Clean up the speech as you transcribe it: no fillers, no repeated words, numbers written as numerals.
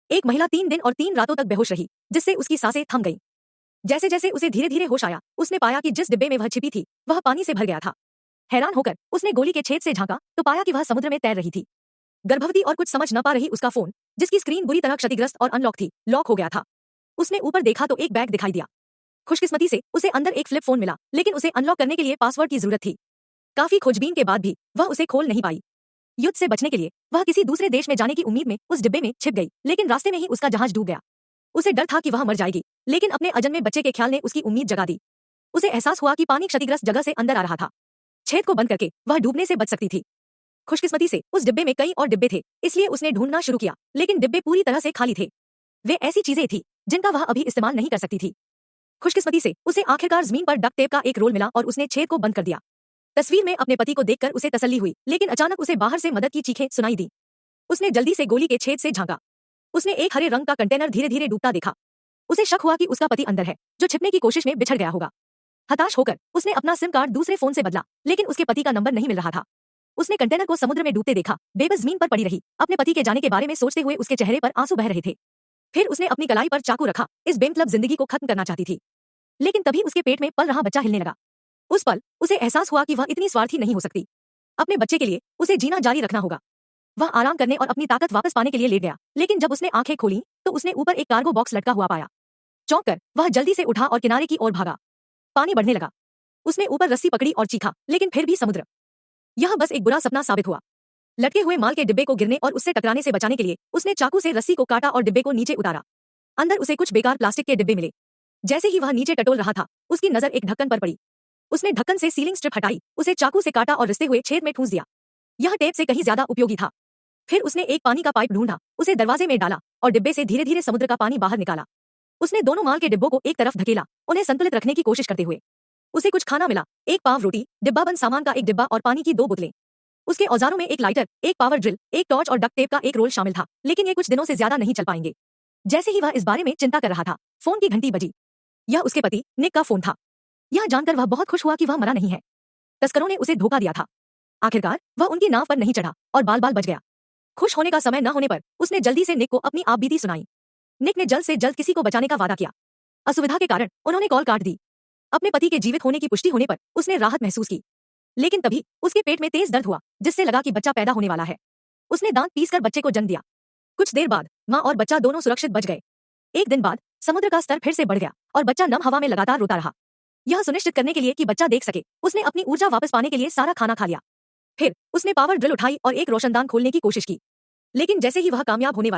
एक महिला 3 दिन और 3 रातों तक बेहोश रही, जिससे उसकी सांसें थम गईं। जैसे जैसे उसे धीरे धीरे होश आया, उसने पाया कि जिस डिब्बे में वह छिपी थी वह पानी से भर गया था। हैरान होकर उसने गोली के छेद से झांका तो पाया कि वह समुद्र में तैर रही थी। गर्भवती और कुछ समझ न पा रही उसका फोन, जिसकी स्क्रीन बुरी तरह क्षतिग्रस्त और अनलॉक थी, लॉक हो गया था। उसने ऊपर देखा तो एक बैग दिखाई दिया। खुशकिस्मती से उसे अंदर एक फ्लिप फोन मिला, लेकिन उसे अनलॉक करने के लिए पासवर्ड की जरूरत थी। काफी खोजबीन के बाद भी वह उसे खोल नहीं पाई। युद्ध से बचने के लिए वह किसी दूसरे देश में जाने की उम्मीद में उस डिब्बे में छिप गई, लेकिन रास्ते में ही उसका जहाज डूब गया। उसे डर था कि वह मर जाएगी, लेकिन अपने अजन्मे बच्चे के ख्याल ने उसकी उम्मीद जगा दी। उसे एहसास हुआ कि पानी क्षतिग्रस्त जगह से अंदर आ रहा था। छेद को बंद करके वह डूबने से बच सकती थी। खुशकिस्मती से उस डिब्बे में कई और डिब्बे थे, इसलिए उसने ढूंढना शुरू किया, लेकिन डिब्बे पूरी तरह से खाली थे। वे ऐसी चीजें थी जिनका वह अभी इस्तेमाल नहीं कर सकती थी। खुशकिस्मती से उसे आखिरकार जमीन पर डक्ट टेप का एक रोल मिला और उसने छेद को बंद कर दिया। तस्वीर में अपने पति को देखकर उसे तसल्ली हुई, लेकिन अचानक उसे बाहर से मदद की चीखें सुनाई दी। उसने जल्दी से गोली के छेद से झांका। उसने एक हरे रंग का कंटेनर धीरे धीरे डूबता देखा। उसे शक हुआ कि उसका पति अंदर है, जो छिपने की कोशिश में बिछड़ गया होगा। हताश होकर उसने अपना सिम कार्ड दूसरे फोन से बदला, लेकिन उसके पति का नंबर नहीं मिल रहा था। उसने कंटेनर को समुद्र में डूबते देखा, बेबस जमीन पर पड़ी रही, अपने पति के जाने के बारे में सोचते हुए उसके चेहरे पर आंसू बह रहे थे। फिर उसने अपनी कलाई पर चाकू रखा, इस बेमतलब जिंदगी को खत्म करना चाहती थी। लेकिन तभी उसके पेट में पल रहा बच्चा हिलने लगा। उस पल उसे एहसास हुआ कि वह इतनी स्वार्थी नहीं हो सकती। अपने बच्चे के लिए उसे जीना जारी रखना होगा। वह आराम करने और अपनी ताकत वापस पाने के लिए लेट गया, लेकिन जब उसने आंखें खोली तो उसने ऊपर एक कार्गो बॉक्स लटका हुआ पाया। चौंक कर वह जल्दी से उठा और किनारे की ओर भागा। पानी बढ़ने लगा। उसने ऊपर रस्सी पकड़ी और चीखा, लेकिन फिर भी समुद्र। यह बस एक बुरा सपना साबित हुआ। लटके हुए माल के डिब्बे को गिरने और उससे टकराने से बचाने के लिए उसने चाकू से रस्सी को काटा और डिब्बे को नीचे उतारा। अंदर उसे कुछ बेकार प्लास्टिक के डिब्बे मिले। जैसे ही वह नीचे टटोल रहा था, उसकी नजर एक ढक्कन पर पड़ी। उसने ढक्कन से सीलिंग स्ट्रिप हटाई, उसे चाकू से काटा और रिसते हुए छेद में ठूंस दिया। यह टेप से कहीं ज्यादा उपयोगी था। फिर उसने एक पानी का पाइप ढूंढा, उसे दरवाजे में डाला और डिब्बे से धीरे धीरे समुद्र का पानी बाहर निकाला। उसने दोनों माल के डिब्बों को एक तरफ धकेला, उन्हें संतुलित रखने की कोशिश करते हुए। उसे कुछ खाना मिला, एक पाव रोटी, डिब्बाबंद सामान का एक डिब्बा और पानी की 2 बोतलें। उसके औजारों में एक लाइटर, एक पावर ड्रिल, एक टॉर्च और डक्ट टेप का एक रोल शामिल था, लेकिन ये कुछ दिनों से ज्यादा नहीं चल पाएंगे। जैसे ही वह इस बारे में चिंता कर रहा था, फोन की घंटी बजी। यह उसके पति निक का फोन था। यह जानकर वह बहुत खुश हुआ कि वह मरा नहीं है। तस्करों ने उसे धोखा दिया था। आखिरकार वह उनकी नाव पर नहीं चढ़ा और बाल बाल बच गया। खुश होने का समय न होने पर उसने जल्दी से निक को अपनी आपबीती सुनाई। निक ने जल्द से जल्द किसी को बचाने का वादा किया। असुविधा के कारण उन्होंने कॉल काट दी। अपने पति के जीवित होने की पुष्टि होने पर उसने राहत महसूस की, लेकिन तभी उसके पेट में तेज दर्द हुआ, जिससे लगा कि बच्चा पैदा होने वाला है। उसने दांत पीसकर बच्चे को जन्म दिया। कुछ देर बाद माँ और बच्चा दोनों सुरक्षित बच गए। एक दिन बाद समुद्र का स्तर फिर से बढ़ गया और बच्चा नम हवा में लगातार रोता रहा। यह सुनिश्चित करने के लिए कि बच्चा देख सके, उसने अपनी ऊर्जा वापस पाने के लिए सारा खाना खा लिया। फिर उसने पावर ड्रिल उठाई और एक रोशनदान खोलने की कोशिश की, लेकिन जैसे ही वह कामयाब होने वाला